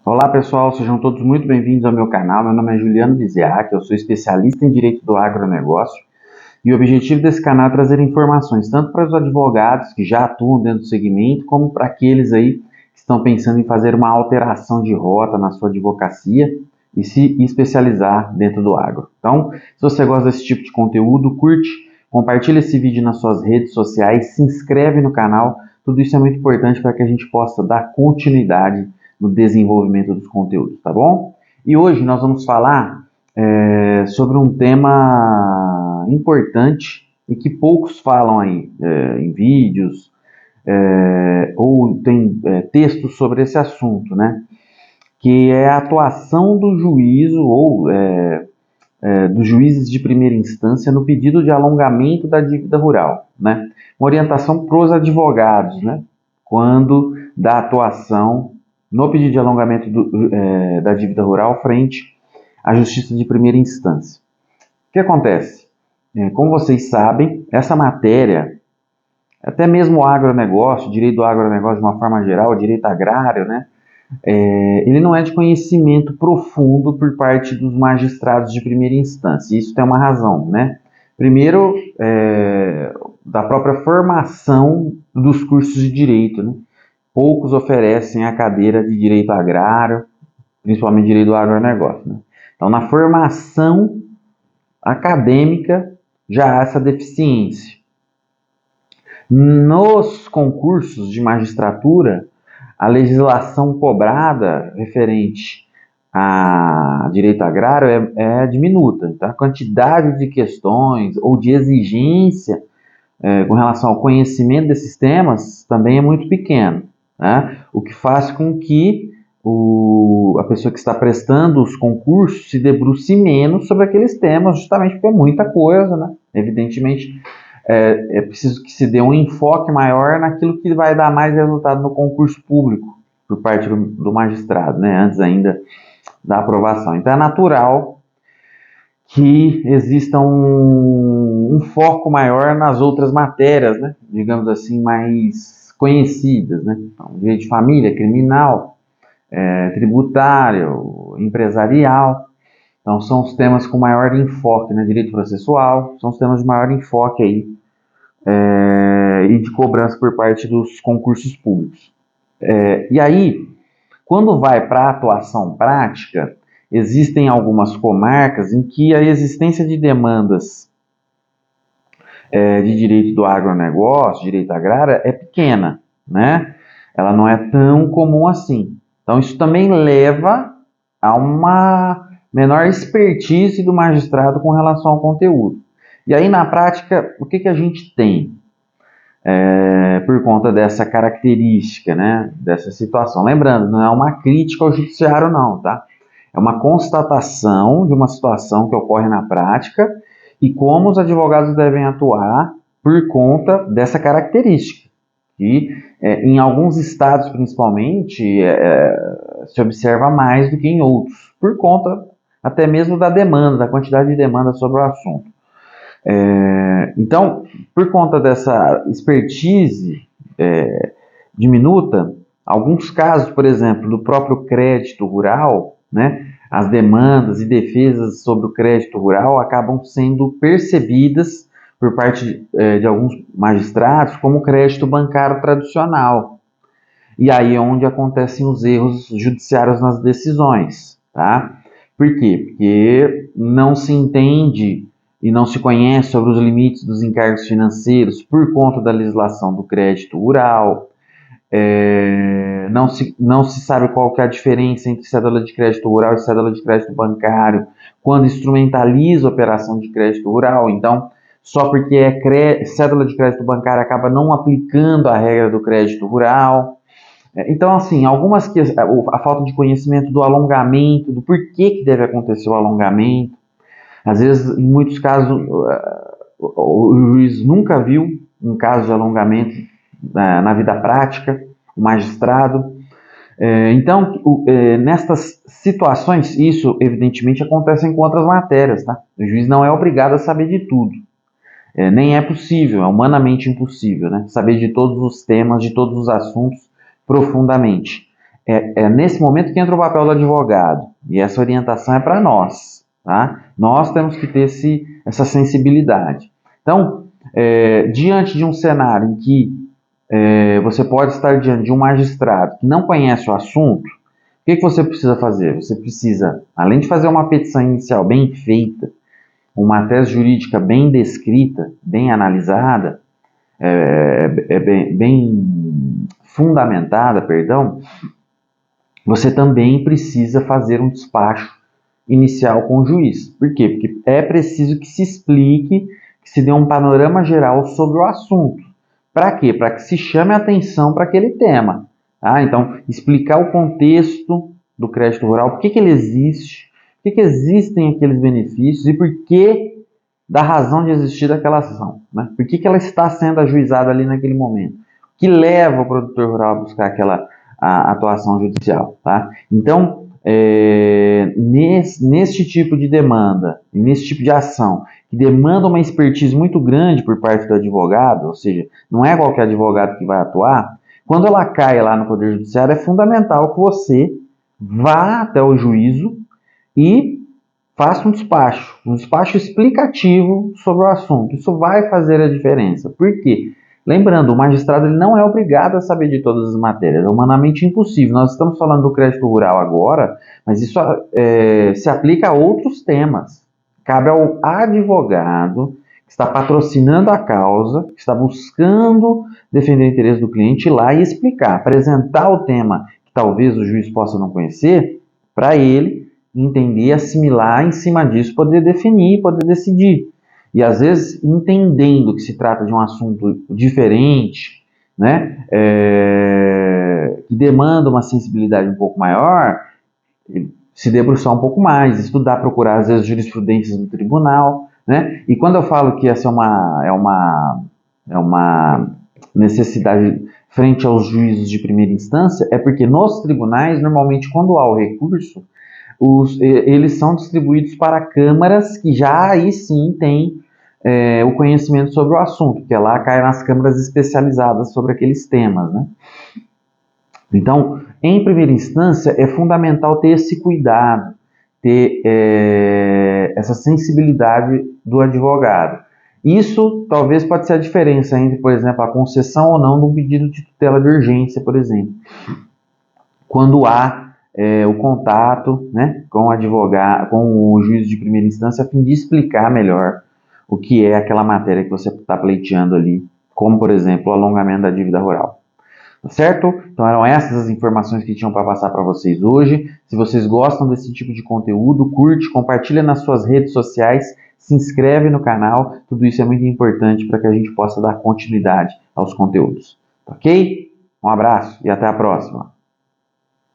Olá pessoal, sejam todos muito bem-vindos ao meu canal. Meu nome é Juliano Biziac, eu sou especialista em Direito do Agronegócio e o objetivo desse canal é trazer informações tanto para os advogados que já atuam dentro do segmento, como para aqueles aí que estão pensando em fazer uma alteração de rota na sua advocacia e se especializar dentro do agro. Então, se você gosta desse tipo de conteúdo, curte, compartilha esse vídeo nas suas redes sociais, se inscreve no canal. Tudo isso é muito importante para que a gente possa dar continuidade no desenvolvimento dos conteúdos, tá bom? E hoje nós vamos falar sobre um tema importante e que poucos falam aí em vídeos ou tem textos sobre esse assunto, né? Que é a atuação do juízo ou dos juízes de primeira instância no pedido de alongamento da dívida rural, né? Uma orientação para os advogados, né? Quando da atuação no pedido de alongamento da dívida rural frente à justiça de primeira instância. O que acontece? Como vocês sabem, essa matéria, até mesmo o agronegócio, o direito do agronegócio de uma forma geral, o direito agrário, né? Ele não é de conhecimento profundo por parte dos magistrados de primeira instância. Isso tem uma razão, né? Primeiro, da própria formação dos cursos de direito, né? Poucos oferecem a cadeira de direito agrário, principalmente direito do agronegócio, né? Então, na formação acadêmica, já há essa deficiência. Nos concursos de magistratura, a legislação cobrada referente a direito agrário é diminuta. Então, a quantidade de questões ou de exigência com relação ao conhecimento desses temas também é muito pequeno, né? O que faz com que a pessoa que está prestando os concursos se debruce menos sobre aqueles temas, justamente porque é muita coisa, né? Evidentemente, é preciso que se dê um enfoque maior naquilo que vai dar mais resultado no concurso público, por parte do magistrado, né? Antes ainda da aprovação. Então é natural que exista um foco maior nas outras matérias, né? Digamos assim, mais conhecidas, né? Então, direito de família, criminal, tributário, empresarial. Então são os temas com maior enfoque, né? Direito processual, são os temas de maior enfoque aí e de cobrança por parte dos concursos públicos. E aí, quando vai para a atuação prática, existem algumas comarcas em que a existência de demandas de direito do agronegócio, direito agrário, é pequena, né? Ela não é tão comum assim. Então, isso também leva a uma menor expertise do magistrado com relação ao conteúdo. E aí, na prática, o que a gente tem? Por conta dessa característica, né, dessa situação. Lembrando, não é uma crítica ao judiciário, não, tá? É uma constatação de uma situação que ocorre na prática e como os advogados devem atuar por conta dessa característica. E em alguns estados, principalmente, se observa mais do que em outros, por conta até mesmo da demanda, da quantidade de demanda sobre o assunto. Então, por conta dessa expertise diminuta, alguns casos, por exemplo, do próprio crédito rural, né, as demandas e defesas sobre o crédito rural acabam sendo percebidas por parte de alguns magistrados como crédito bancário tradicional. E aí é onde acontecem os erros judiciários nas decisões, tá? Por quê? Porque não se entende e não se conhece sobre os limites dos encargos financeiros por conta da legislação do crédito rural. Não se sabe qual que é a diferença entre cédula de crédito rural e cédula de crédito bancário quando instrumentaliza a operação de crédito rural. Então, só porque cédula de crédito bancário acaba não aplicando a regra do crédito rural. Então, assim, a falta de conhecimento do alongamento, do porquê que deve acontecer o alongamento. Às vezes, em muitos casos, o juiz nunca viu um caso de alongamento na vida prática, o magistrado. Então, nestas situações, isso evidentemente acontece com outras matérias, tá? O juiz não é obrigado a saber de tudo. Nem é possível, é humanamente impossível, né? Saber de todos os temas, de todos os assuntos profundamente. É nesse momento que entra o papel do advogado, e essa orientação é para nós, tá? Nós temos que ter essa sensibilidade. Então, diante de um cenário em que você pode estar diante de um magistrado que não conhece o assunto, o que você precisa fazer? Você precisa, além de fazer uma petição inicial bem feita, uma tese jurídica bem descrita, bem analisada, bem fundamentada, perdão, você também precisa fazer um despacho inicial com o juiz. Por quê? Porque é preciso que se explique, que se dê um panorama geral sobre o assunto. Para quê? Para que se chame a atenção para aquele tema. Tá? Então, explicar o contexto do crédito rural, por que ele existe, por que existem aqueles benefícios e por que da razão de existir daquela ação. Né? Por que ela está sendo ajuizada ali naquele momento. O que leva o produtor rural a buscar aquela atuação judicial. Tá? Então, neste tipo de demanda, nesse tipo de ação, que demanda uma expertise muito grande por parte do advogado, ou seja, não é qualquer advogado que vai atuar, quando ela cai lá no Poder Judiciário, é fundamental que você vá até o juízo e faça um despacho explicativo sobre o assunto. Isso vai fazer a diferença. Por quê? Lembrando, o magistrado ele não é obrigado a saber de todas as matérias, é humanamente impossível. Nós estamos falando do crédito rural agora, mas isso se aplica a outros temas. Cabe ao advogado que está patrocinando a causa, que está buscando defender o interesse do cliente, ir lá e explicar, apresentar o tema que talvez o juiz possa não conhecer, para ele entender, assimilar, em cima disso, poder definir, poder decidir. E às vezes, entendendo que se trata de um assunto diferente, né, que demanda uma sensibilidade um pouco maior, se debruçar um pouco mais, estudar, procurar às vezes jurisprudências no tribunal, né? E quando eu falo que essa é uma necessidade frente aos juízos de primeira instância, é porque nos tribunais, normalmente, quando há o recurso, eles são distribuídos para câmaras que já aí sim têm o conhecimento sobre o assunto, porque lá cai nas câmaras especializadas sobre aqueles temas, né? Então, em primeira instância, é fundamental ter esse cuidado, ter essa sensibilidade do advogado. Isso talvez pode ser a diferença entre, por exemplo, a concessão ou não de um pedido de tutela de urgência, por exemplo. Quando há o contato, né, com o advogado, com o juiz de primeira instância, a fim de explicar melhor o que é aquela matéria que você está pleiteando ali, como, por exemplo, o alongamento da dívida rural. Tá certo? Então eram essas as informações que tinham para passar para vocês hoje. Se vocês gostam desse tipo de conteúdo, curte, compartilha nas suas redes sociais, se inscreve no canal. Tudo isso é muito importante para que a gente possa dar continuidade aos conteúdos. Ok? Um abraço e até a próxima.